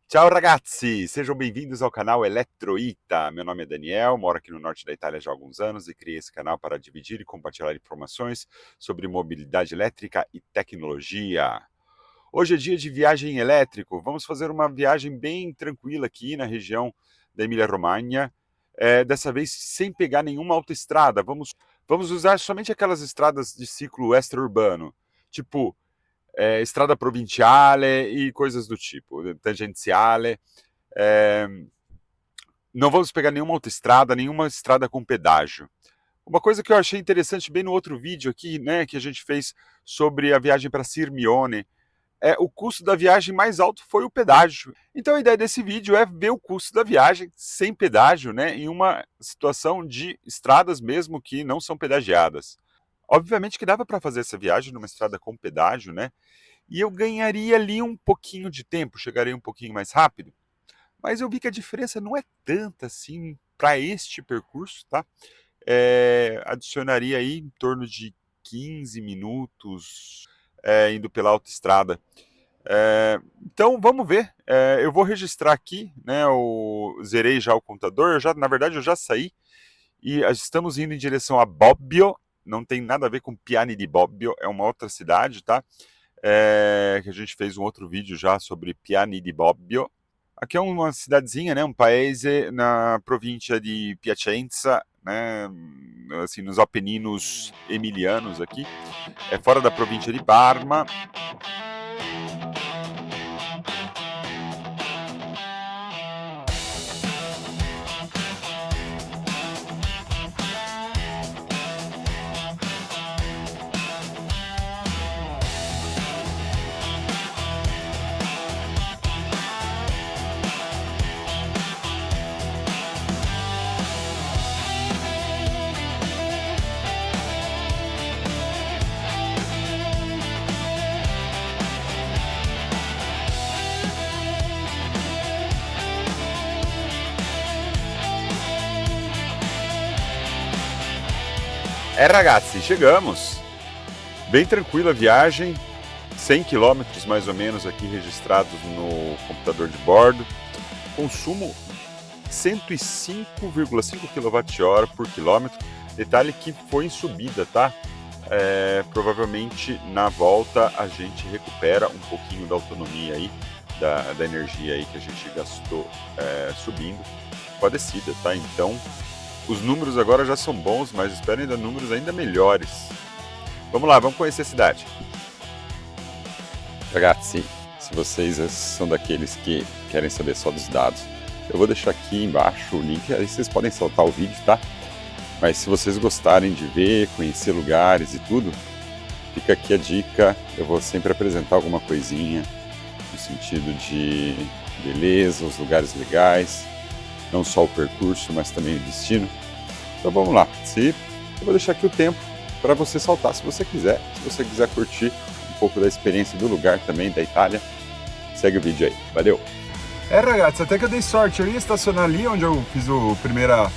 Ciao ragazzi, sejam bem-vindos ao canal Eletroita. Meu nome é Daniel, moro aqui no norte da Itália já há alguns anos e criei esse canal para dividir e compartilhar informações sobre mobilidade elétrica e tecnologia. Hoje é dia de viagem elétrico, vamos fazer uma viagem bem tranquila aqui na região da Emília-Romagna, dessa vez sem pegar nenhuma autoestrada, vamos usar somente aquelas estradas de ciclo extra-urbano, tipo strada provinciale e coisas do tipo, tangenziale. É, não vamos pegar nenhuma autoestrada, nenhuma estrada com pedágio. Uma coisa que eu achei interessante bem no outro vídeo aqui, né, que a gente fez sobre a viagem para Sirmione, o custo da viagem mais alto foi o pedágio. Então a ideia desse vídeo é ver o custo da viagem sem pedágio, né, em uma situação de estradas mesmo que não são pedagiadas. Obviamente que dava para fazer essa viagem numa estrada com pedágio, né? E eu ganharia ali um pouquinho de tempo, chegaria um pouquinho mais rápido. Mas eu vi que a diferença não é tanta assim para este percurso, tá? Adicionaria aí em torno de 15 minutos indo pela autoestrada. Então vamos ver. Eu vou registrar aqui, né? Eu zerei já o computador. Na verdade, eu já saí e estamos indo em direção a Bobbio. Não tem nada a ver com Piani di Bobbio, é uma outra cidade, tá? Que a gente fez um outro vídeo já sobre Piani di Bobbio. Aqui é uma cidadezinha, né, um paese na província de Piacenza, né, assim, nos Apeninos emilianos aqui, é fora da província de Parma. Ragazzi, chegamos! Bem tranquila a viagem, 100 quilômetros mais ou menos aqui registrados no computador de bordo. Consumo 105,5 kWh por quilômetro. Detalhe que foi em subida, tá? Provavelmente na volta a gente recupera um pouquinho da autonomia aí, da energia aí que a gente gastou subindo com a descida, tá? Então os números agora já são bons, mas espero ainda números ainda melhores. Vamos lá, vamos conhecer a cidade. Ragazzi, se vocês são daqueles que querem saber só dos dados, eu vou deixar aqui embaixo o link, aí vocês podem saltar o vídeo, tá? Mas se vocês gostarem de ver, conhecer lugares e tudo, fica aqui a dica, eu vou sempre apresentar alguma coisinha no sentido de beleza, os lugares legais, não só o percurso, mas também o destino. Então vamos lá, eu vou deixar aqui o tempo para você saltar se você quiser curtir um pouco da experiência do lugar também, da Itália, segue o vídeo aí, valeu! Ragazzi, até que eu dei sorte, eu ia estacionar ali onde eu fiz a primeira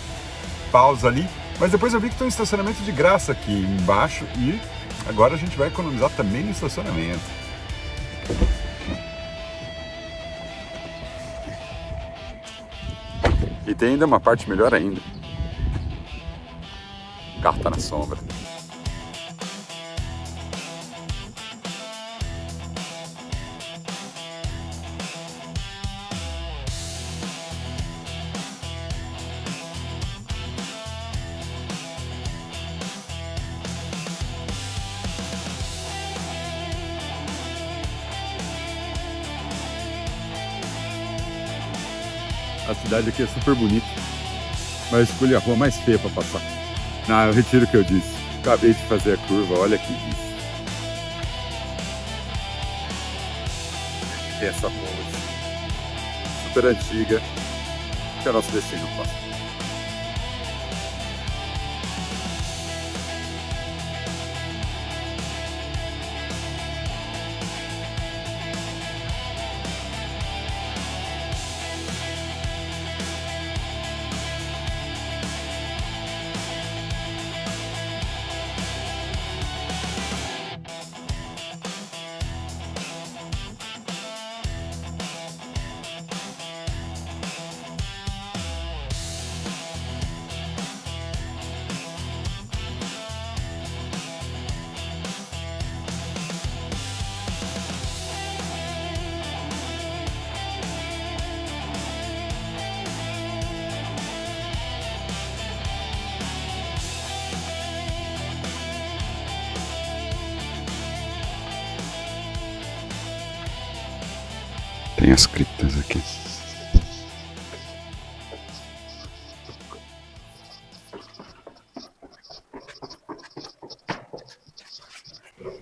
pausa ali, mas depois eu vi que tem um estacionamento de graça aqui embaixo e agora a gente vai economizar também no estacionamento. E tem ainda uma parte melhor ainda. O carro tá na sombra. A cidade aqui é super bonita, mas eu escolhi a rua mais feia para passar. Não, eu retiro o que eu disse. Acabei de fazer a curva, olha que isso. Tem essa rua super antiga, que é o nosso destino próximo. tem as criptas aqui.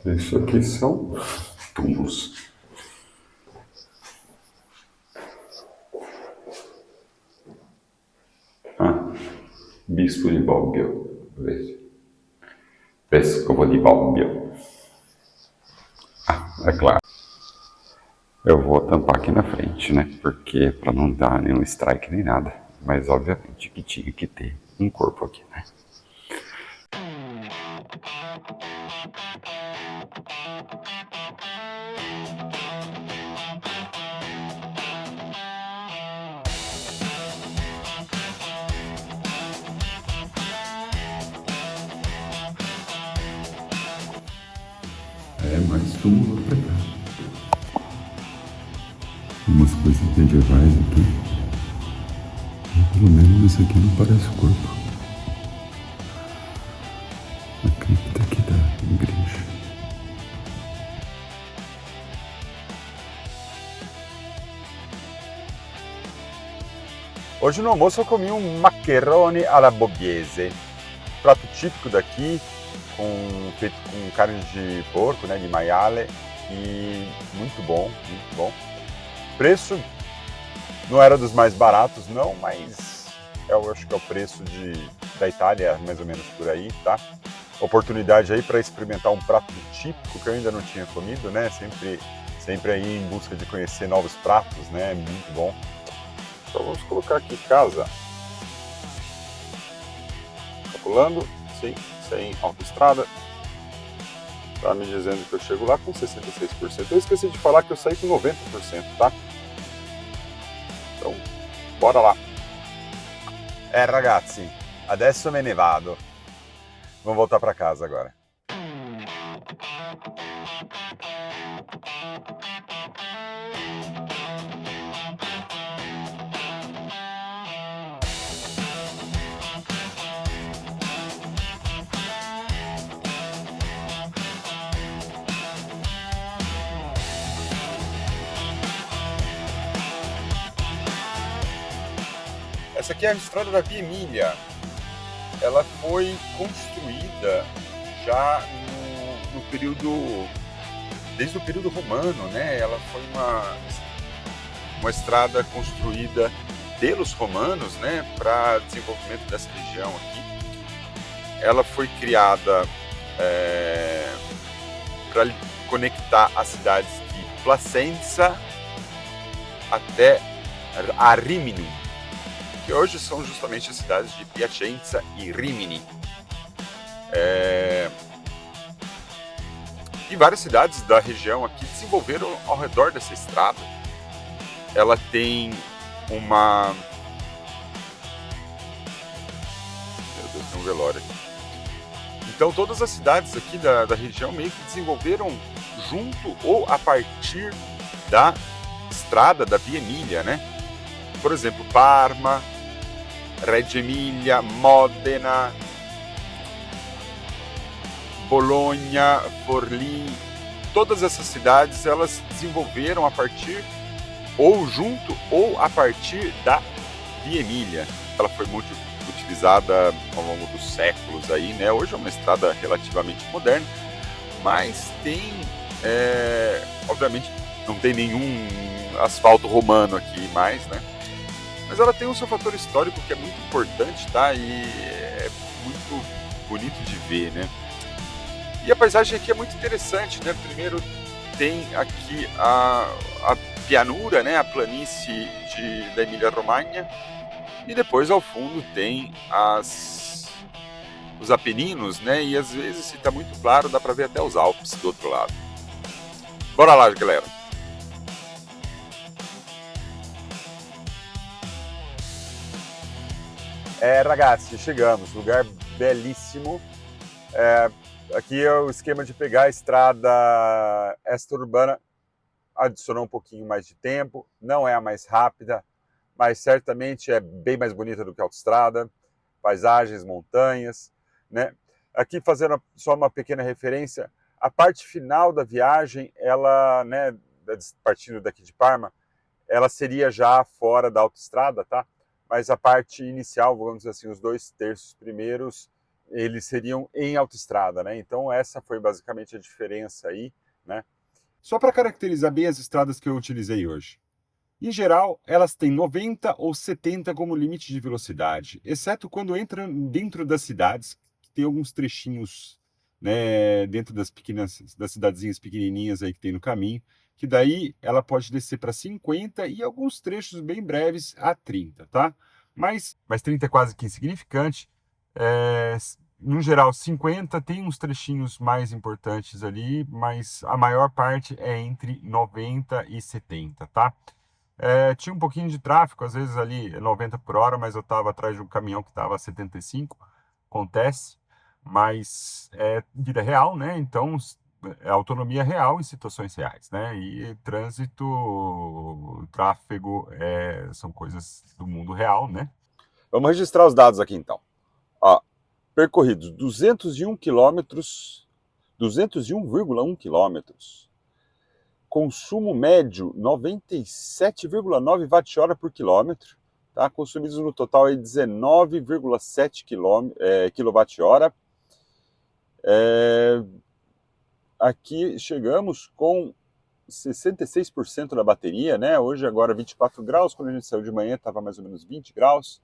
Isso aqui são túmulos. Bispo de Bobbio. Vescovo de Bobbio. É claro. Eu vou tampar aqui na frente, né? Porque para não dar nenhum strike nem nada. Mas obviamente que tinha que ter um corpo aqui, né? Mais túmulo pra cá. Umas coisas medievais aqui. E pelo menos esse aqui não parece corpo. A cripta aqui da igreja. Hoje no almoço eu comi um macarrone alla bobbiese, prato típico daqui, feito com carne de porco, né, de maiale, e muito bom, muito bom. Preço não era dos mais baratos não, mas eu acho que é o preço da Itália, mais ou menos por aí, tá? Oportunidade aí para experimentar um prato típico que eu ainda não tinha comido, né? Sempre aí em busca de conhecer novos pratos, né? Muito bom. Então vamos colocar aqui casa. Calculando, sim, sem autoestrada. Tá me dizendo que eu chego lá com 66%. Eu esqueci de falar que eu saí com 90%, tá? Então, bora lá. Ragazzi, adesso me ne vado. Vamos voltar para casa agora. Essa aqui é a estrada da Via Emília. Ela foi construída já no período, desde o período romano, né? Ela foi uma estrada construída pelos romanos, né? Para desenvolvimento dessa região aqui. Ela foi criada para conectar as cidades de Placenza até a Rimini, que hoje são justamente as cidades de Piacenza e Rimini. E várias cidades da região aqui desenvolveram ao redor dessa estrada. Ela tem uma... Meu Deus, tem um velório aqui. Então todas as cidades aqui da região meio que desenvolveram junto ou a partir da estrada da Via Emília, né? Por exemplo, Parma, Reggio Emilia, Modena, Bologna, Forlì, todas essas cidades elas desenvolveram a partir ou junto ou a partir da Via Emília. Ela foi muito utilizada ao longo dos séculos aí, né? Hoje é uma estrada relativamente moderna, mas tem, obviamente, não tem nenhum asfalto romano aqui mais, né? Mas ela tem o seu fator histórico que é muito importante, tá? E é muito bonito de ver, né? E a paisagem aqui é muito interessante, né? Primeiro tem aqui a pianura, né? A planície da Emília-Romagna. E depois ao fundo tem os Apeninos, né? E às vezes, se está muito claro, dá para ver até os Alpes do outro lado. Bora lá, galera! Ragazzi, chegamos, lugar belíssimo. Aqui é o esquema de pegar a estrada extra-urbana, adicionou um pouquinho mais de tempo, não é a mais rápida, mas certamente é bem mais bonita do que a autoestrada, paisagens, montanhas, né? Aqui fazendo só uma pequena referência, a parte final da viagem, ela, né, partindo daqui de Parma, ela seria já fora da autoestrada, tá? Mas a parte inicial, vamos dizer assim, os 2/3 primeiros, eles seriam em autoestrada, né? Então essa foi basicamente a diferença aí, né? Só para caracterizar bem as estradas que eu utilizei hoje. Em geral, elas têm 90 ou 70 como limite de velocidade, exceto quando entram dentro das cidades, que tem alguns trechinhos, né, dentro das cidadezinhas pequenininhas aí que tem no caminho, que daí ela pode descer para 50 e alguns trechos bem breves a 30, tá? Mas 30 é quase que insignificante. No geral, 50 tem uns trechinhos mais importantes ali, mas a maior parte é entre 90 e 70, tá? Tinha um pouquinho de tráfego, às vezes ali 90 por hora, mas eu estava atrás de um caminhão que estava a 75, acontece, mas é vida real, né? Então é autonomia real em situações reais, né? E trânsito, tráfego são coisas do mundo real, né? Vamos registrar os dados aqui então. Ó, percorridos 201 quilômetros, 201,1 quilômetros. Consumo médio 97,9 watt-hora por quilômetro, tá? Consumidos no total aí 19,7 kWh. Aqui chegamos com 66% da bateria, né? Hoje agora 24 graus, quando a gente saiu de manhã estava mais ou menos 20 graus.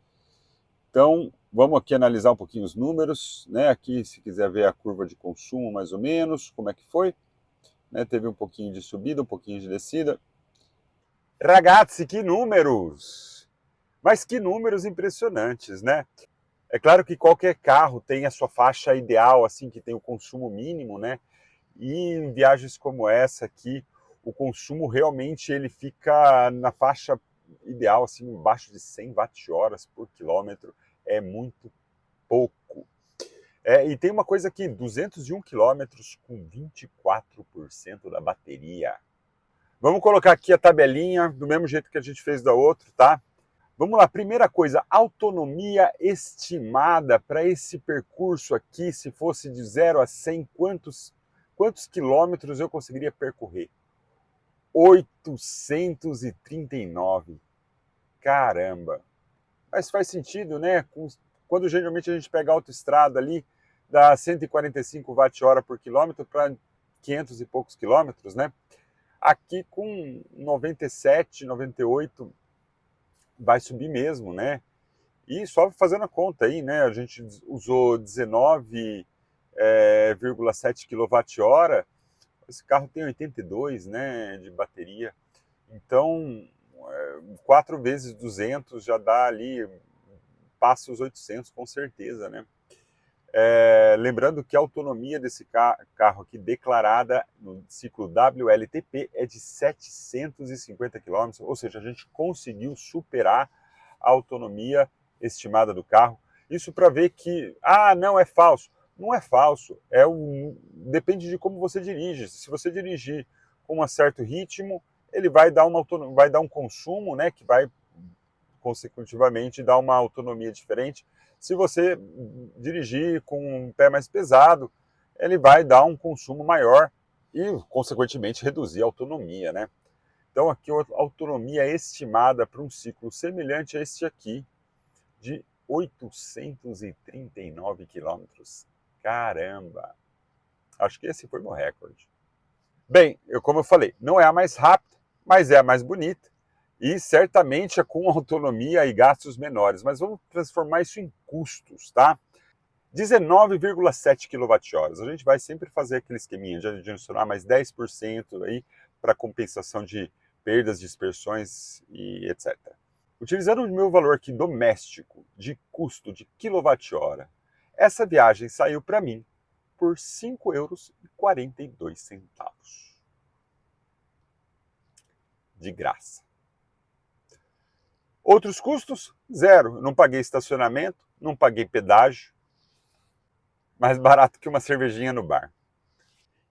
Então, vamos aqui analisar um pouquinho os números, né? Aqui, se quiser ver a curva de consumo, mais ou menos, como é que foi, né? Teve um pouquinho de subida, um pouquinho de descida. Ragazzi, que números! Mas que números impressionantes, né? É claro que qualquer carro tem a sua faixa ideal, assim, que tem o consumo mínimo, né? E em viagens como essa aqui, o consumo realmente ele fica na faixa ideal, assim, embaixo de 100 watt-horas por quilômetro. É muito pouco. E tem uma coisa aqui, 201 quilômetros com 24% da bateria. Vamos colocar aqui a tabelinha, do mesmo jeito que a gente fez da outra, tá? Vamos lá, primeira coisa, autonomia estimada para esse percurso aqui, se fosse de 0 a 100, quantos quilômetros eu conseguiria percorrer? 839. Caramba! Mas faz sentido, né? Quando geralmente a gente pega a autoestrada ali, dá 145 watt-hora por quilômetro para 500 e poucos quilômetros, né? Aqui com 97, 98 vai subir mesmo, né? E só fazendo a conta aí, né? A gente usou 19,7 kWh, esse carro tem 82, né, de bateria. Então, 4 vezes 200 já dá ali, passa os 800 com certeza, né? Lembrando que a autonomia desse carro aqui declarada no ciclo WLTP é de 750 km, ou seja, a gente conseguiu superar a autonomia estimada do carro. Isso para ver que, não é falso. Não é falso, depende de como você dirige. Se você dirigir com um certo ritmo, ele vai dar um consumo, né, que vai consecutivamente dar uma autonomia diferente. Se você dirigir com um pé mais pesado, ele vai dar um consumo maior e, consequentemente, reduzir a autonomia, né? Então, aqui a autonomia estimada para um ciclo semelhante a este aqui, de 839 quilômetros. Caramba! Acho que esse foi meu recorde. Bem, como eu falei, não é a mais rápida, mas é a mais bonita e certamente é com autonomia e gastos menores. Mas vamos transformar isso em custos, tá? 19,7 kWh. A gente vai sempre fazer aquele esqueminha de adicionar mais 10% aí para compensação de perdas, dispersões e etc. Utilizando o meu valor aqui doméstico de custo de quilowatt-hora, essa viagem saiu para mim por R$ 5,42. De graça. Outros custos? Zero. Não paguei estacionamento, não paguei pedágio. Mais barato que uma cervejinha no bar.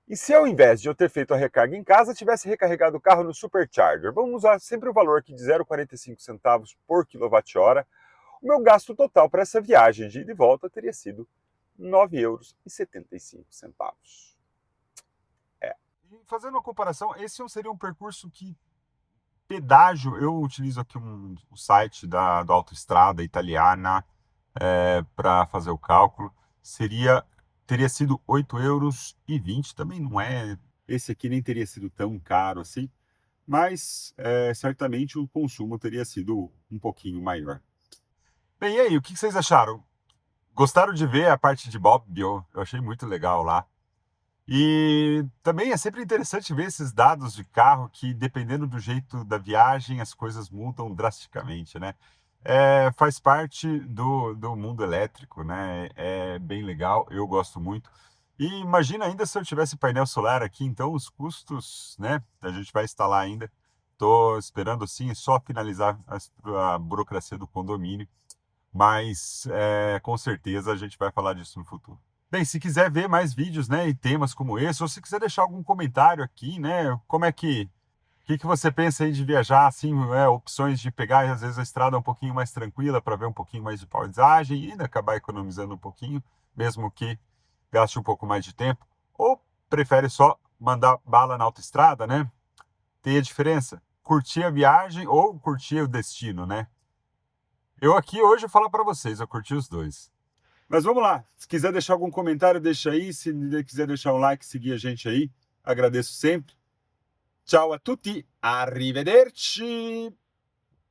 E se ao invés de eu ter feito a recarga em casa, tivesse recarregado o carro no Supercharger? Vamos usar sempre o valor aqui de 0,45 centavos por quilowatt-hora. O meu gasto total para essa viagem de ida e volta teria sido R$ 9,75. E fazendo uma comparação, esse seria um percurso que pedágio, eu utilizo aqui o site da Autostrada Italiana para fazer o cálculo. Teria sido 8,20 € também não é. Esse aqui nem teria sido tão caro assim, mas certamente o consumo teria sido um pouquinho maior. Bem, e aí, o que vocês acharam? Gostaram de ver a parte de Bob? Eu achei muito legal lá. E também é sempre interessante ver esses dados de carro que, dependendo do jeito da viagem, as coisas mudam drasticamente, né? Faz parte do mundo elétrico, né? É bem legal, eu gosto muito. E imagina ainda se eu tivesse painel solar aqui, então os custos, né? A gente vai instalar ainda. Estou esperando, sim, só finalizar a burocracia do condomínio, mas com certeza a gente vai falar disso no futuro. Bem, se quiser ver mais vídeos, né, e temas como esse, ou se quiser deixar algum comentário aqui, né, como é que você pensa aí de viajar, assim, opções de pegar, às vezes, a estrada um pouquinho mais tranquila para ver um pouquinho mais de paisagem e ainda acabar economizando um pouquinho, mesmo que gaste um pouco mais de tempo, ou prefere só mandar bala na autoestrada, né? Tem a diferença, curtir a viagem ou curtir o destino, né? Eu aqui hoje falo para vocês, eu curti os dois. Mas vamos lá. Se quiser deixar algum comentário, deixa aí. Se quiser deixar um like, seguir a gente aí, agradeço sempre. Ciao a tutti, arrivederci!